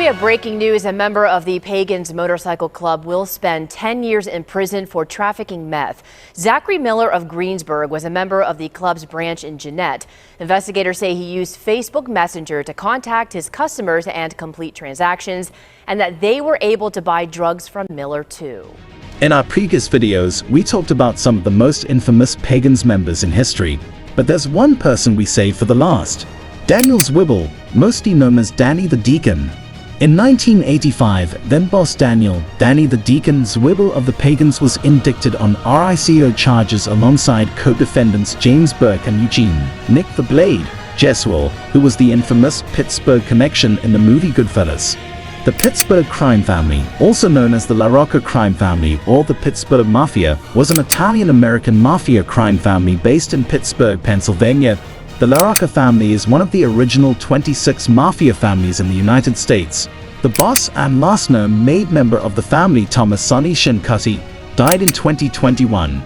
have breaking news. A member of the Pagans Motorcycle Club will spend 10 years in prison for trafficking meth. Zachary Miller of Greensburg was a member of the club's branch in Jeanette. Investigators say he used Facebook Messenger to contact his customers and complete transactions, and that they were able to buy drugs from Miller too. In our previous videos, we talked about some of the most infamous Pagans members in history, but there's one person we saved for the last. Daniel Zwibel, mostly known as Danny the Deacon. In 1985, then boss Danny the Deacon Zwibel of the Pagans was indicted on RICO charges alongside co-defendants James Burke and Eugene, Nick the Blade, Gesuale, who was the infamous Pittsburgh connection in the movie Goodfellas. The Pittsburgh crime family, also known as the LaRocca crime family or the Pittsburgh Mafia, was an Italian-American mafia crime family based in Pittsburgh, Pennsylvania. The LaRocca family is one of the original 26 mafia families in the United States. The boss and last-known made member of the family, Thomas Sonny Shincutti, died in 2021.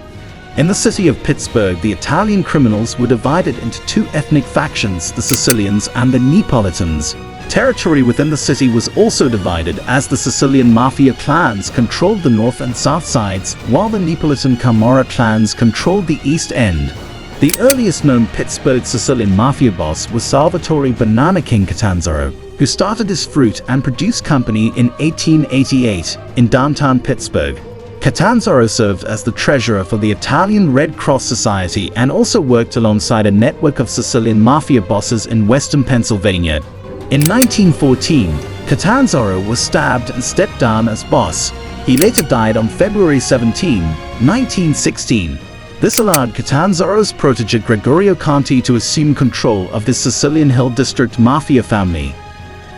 In the city of Pittsburgh, the Italian criminals were divided into two ethnic factions, the Sicilians and the Neapolitans. Territory within the city was also divided, as the Sicilian mafia clans controlled the north and south sides, while the Neapolitan Camorra clans controlled the east end. The earliest known Pittsburgh Sicilian mafia boss was Salvatore "Banana King" Catanzaro, who started his fruit and produce company in 1888 in downtown Pittsburgh. Catanzaro served as the treasurer for the Italian Red Cross Society and also worked alongside a network of Sicilian mafia bosses in western Pennsylvania. In 1914, Catanzaro was stabbed and stepped down as boss. He later died on February 17, 1916. This allowed Catanzaro's protege Gregorio Conti to assume control of the Sicilian Hill District Mafia family.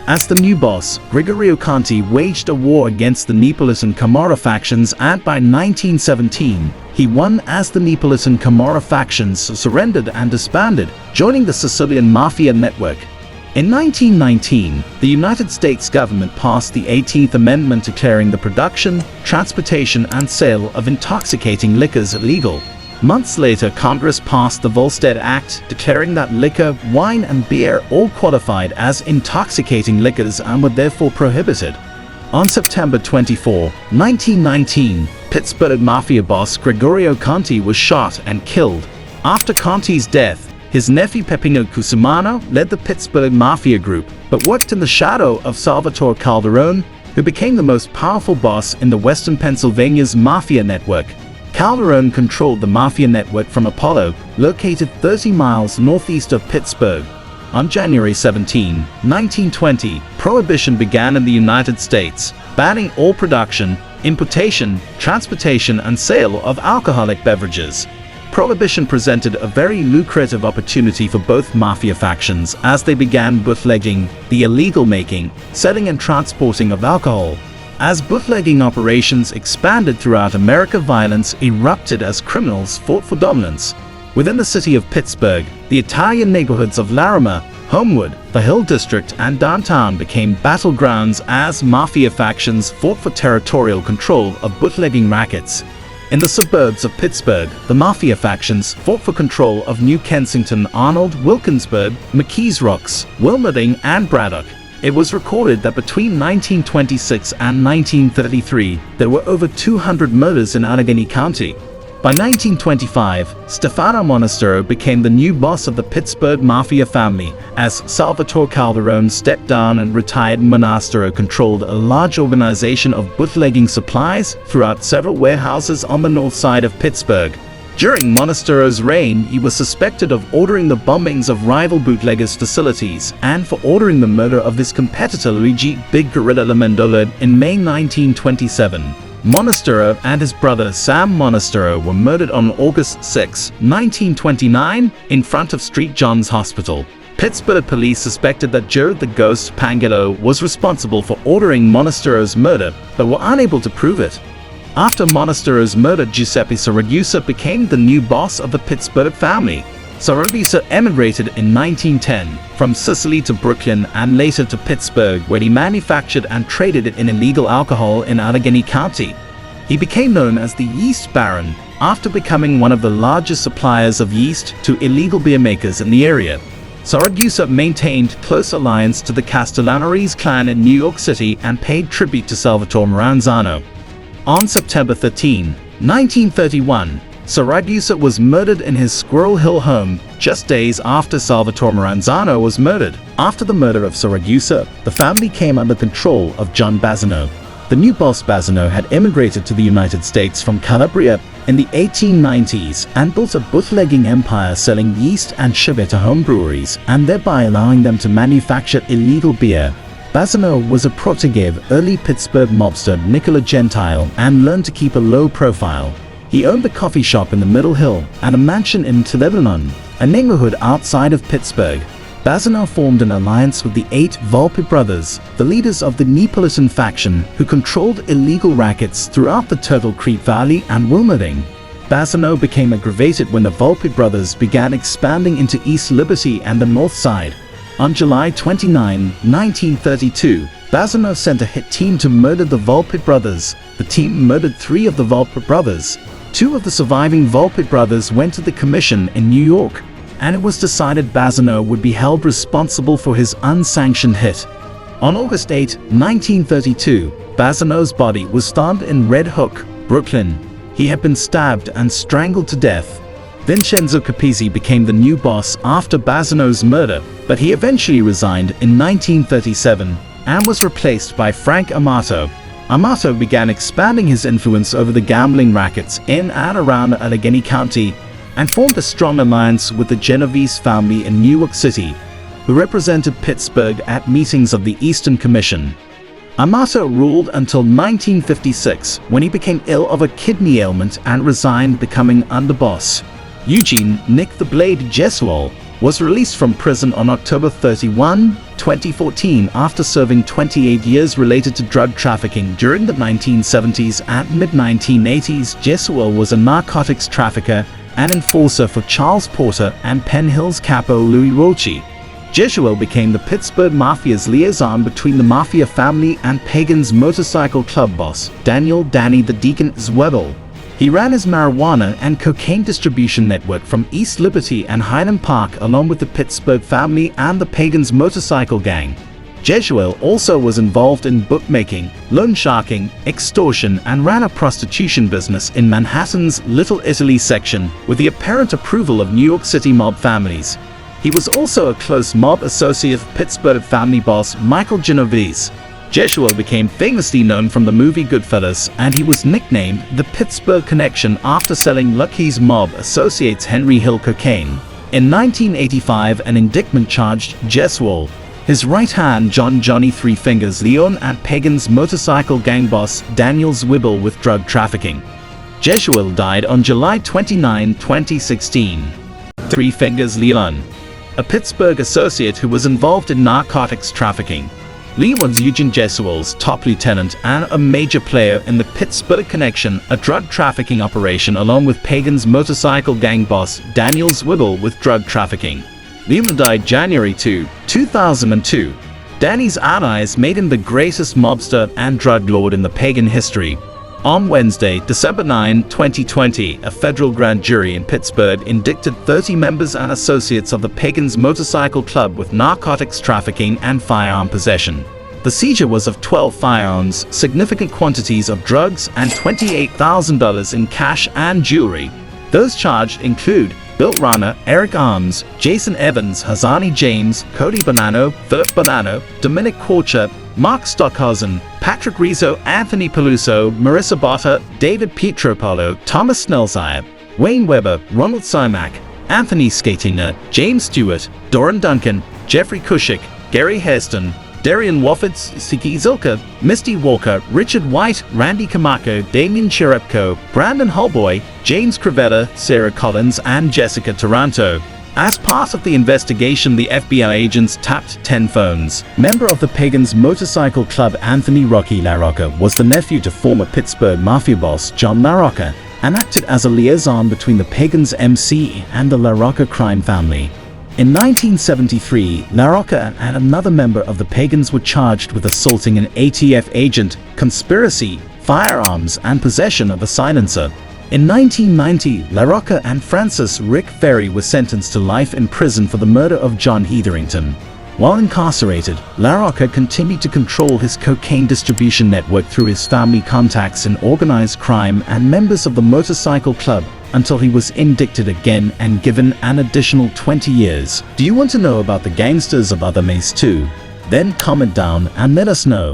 As the new boss, Gregorio Conti waged a war against the Neapolitan Camorra factions, and by 1917, he won as the Neapolitan Camorra factions surrendered and disbanded, joining the Sicilian Mafia network. In 1919, the United States government passed the 18th Amendment declaring the production, transportation, and sale of intoxicating liquors illegal. Months later, Congress passed the Volstead Act, declaring that liquor, wine, and beer all qualified as intoxicating liquors and were therefore prohibited. On September 24, 1919, Pittsburgh Mafia boss Gregorio Conti was shot and killed. After Conti's death, his nephew Peppino Cusimano led the Pittsburgh Mafia group, but worked in the shadow of Salvatore Calderone, who became the most powerful boss in the western Pennsylvania's Mafia network. Calderone controlled the Mafia network from Apollo, located 30 miles northeast of Pittsburgh. On January 17, 1920, Prohibition began in the United States, banning all production, importation, transportation, and sale of alcoholic beverages. Prohibition presented a very lucrative opportunity for both mafia factions as they began bootlegging, the illegal making, selling, and transporting of alcohol. As bootlegging operations expanded throughout America, violence erupted as criminals fought for dominance. Within the city of Pittsburgh, the Italian neighborhoods of Larimer, Homewood, the Hill District, and downtown became battlegrounds as mafia factions fought for territorial control of bootlegging rackets. In the suburbs of Pittsburgh, the mafia factions fought for control of New Kensington, Arnold, Wilkinsburg, McKees Rocks, Wilmerding, and Braddock. It was recorded that between 1926 and 1933, there were over 200 murders in Allegheny County. By 1925, Stefano Monastero became the new boss of the Pittsburgh Mafia family, as Salvatore Calderone stepped down and retired. Monastero controlled a large organization of bootlegging supplies throughout several warehouses on the north side of Pittsburgh. During Monastero's reign, he was suspected of ordering the bombings of rival bootleggers' facilities and for ordering the murder of his competitor Luigi "Big Gorilla" Amendola in May 1927. Monastero and his brother Sam Monastero were murdered on August 6, 1929, in front of St. John's Hospital. Pittsburgh police suspected that Joe the Ghost Pangelo was responsible for ordering Monastero's murder, but were unable to prove it. After Monastero's murder, Giuseppe Saragusa became the new boss of the Pittsburgh family. Saragusa emigrated in 1910 from Sicily to Brooklyn and later to Pittsburgh, where he manufactured and traded in illegal alcohol in Allegheny County. He became known as the Yeast Baron after becoming one of the largest suppliers of yeast to illegal beer makers in the area. Saragusa maintained close alliance to the Castellanoris clan in New York City and paid tribute to Salvatore Maranzano. On September 13, 1931, Saragusa was murdered in his Squirrel Hill home just days after Salvatore Maranzano was murdered. After the murder of Saragusa, the family came under control of John Bazzano. The new boss Bazzano had immigrated to the United States from Calabria in the 1890s and built a bootlegging empire selling yeast and sugar to home breweries and thereby allowing them to manufacture illegal beer. Bazzano was a protege of early Pittsburgh mobster Nicola Gentile and learned to keep a low profile. He owned a coffee shop in the Middle Hill and a mansion in Lebanon, a neighborhood outside of Pittsburgh. Bazzano formed an alliance with the 8 Volpe brothers, the leaders of the Neapolitan faction who controlled illegal rackets throughout the Turtle Creek Valley and Wilmerding. Bazzano became aggravated when the Volpe brothers began expanding into East Liberty and the North Side. On July 29, 1932, Bazzano sent a hit team to murder the Volpe brothers. The team murdered 3 of the Volpe brothers. 2 of the surviving Volpe brothers went to the commission in New York, and it was decided Bazzano would be held responsible for his unsanctioned hit. On August 8, 1932, Bazzano's body was found in Red Hook, Brooklyn. He had been stabbed and strangled to death. Vincenzo Capizzi became the new boss after Bazzano's murder, but he eventually resigned in 1937 and was replaced by Frank Amato. Amato began expanding his influence over the gambling rackets in and around Allegheny County and formed a strong alliance with the Genovese family in New York City, who represented Pittsburgh at meetings of the Eastern Commission. Amato ruled until 1956, when he became ill of a kidney ailment and resigned, becoming underboss. Eugene "Nick the Blade" Gesuale was released from prison on October 31, 2014 after serving 28 years related to drug trafficking during the 1970s and mid-1980s. Gesuale was a narcotics trafficker and enforcer for Charles Porter and Penn Hills capo Louis Rolchi. Gesuale became the Pittsburgh Mafia's liaison between the Mafia family and Pagans Motorcycle Club boss Danny the Deacon Zwibel. He ran his marijuana and cocaine distribution network from East Liberty and Highland Park along with the Pittsburgh family and the Pagans Motorcycle Gang. Gesuale also was involved in bookmaking, loan sharking, extortion, and ran a prostitution business in Manhattan's Little Italy section with the apparent approval of New York City mob families. He was also a close mob associate of Pittsburgh family boss Michael Genovese. Gesuale became famously known from the movie Goodfellas, and he was nicknamed the Pittsburgh Connection after selling Lucky's mob associates Henry Hill cocaine. In 1985, an indictment charged Gesuale, his right hand Johnny Three Fingers Leon, and Pagans Motorcycle Gang boss Daniel Zwibel with drug trafficking. Gesuale died on July 29, 2016. Three Fingers Leon, a Pittsburgh associate who was involved in narcotics trafficking. Lee was Eugene Gesuale's top lieutenant and a major player in the Pittsburgh Connection, a drug trafficking operation, along with Pagans Motorcycle Gang boss Daniel Zwibel with drug trafficking. Leland died January 2, 2002. Danny's allies made him the greatest mobster and drug lord in the Pagan history. On Wednesday, December 9, 2020, a federal grand jury in Pittsburgh indicted 30 members and associates of the Pagans Motorcycle Club with narcotics trafficking and firearm possession. The seizure was of 12 firearms, significant quantities of drugs, and $28,000 in cash and jewelry. Those charged include Bill Rana, Eric Arms, Jason Evans, Hazani James, Cody Bonanno, Philip Bonanno, Dominic Korcher, Mark Stockhausen, Patrick Rizzo, Anthony Peluso, Marissa Botta, David Pietropalo, Thomas Snellsire, Wayne Weber, Ronald Simak, Anthony Skatina, James Stewart, Doran Duncan, Jeffrey Kushik, Gary Hairston, Darian Wofford, Siki Zilka, Misty Walker, Richard White, Randy Camarco, Damien Cherepko, Brandon Holboy, James Crivetta, Sarah Collins, and Jessica Taranto. As part of the investigation, the FBI agents tapped 10 phones. Member of the Pagans Motorcycle Club Anthony "Rocky" LaRocca was the nephew to former Pittsburgh Mafia boss John LaRocca and acted as a liaison between the Pagans MC and the LaRocca crime family. In 1973, LaRocca and another member of the Pagans were charged with assaulting an ATF agent, conspiracy, firearms, and possession of a silencer. In 1990, LaRocca and Francis Rick Ferry were sentenced to life in prison for the murder of John Heatherington. While incarcerated, LaRocca continued to control his cocaine distribution network through his family contacts in organized crime and members of the Motorcycle Club until he was indicted again and given an additional 20 years. Do you want to know about the gangsters of other maze too? Then comment down and let us know.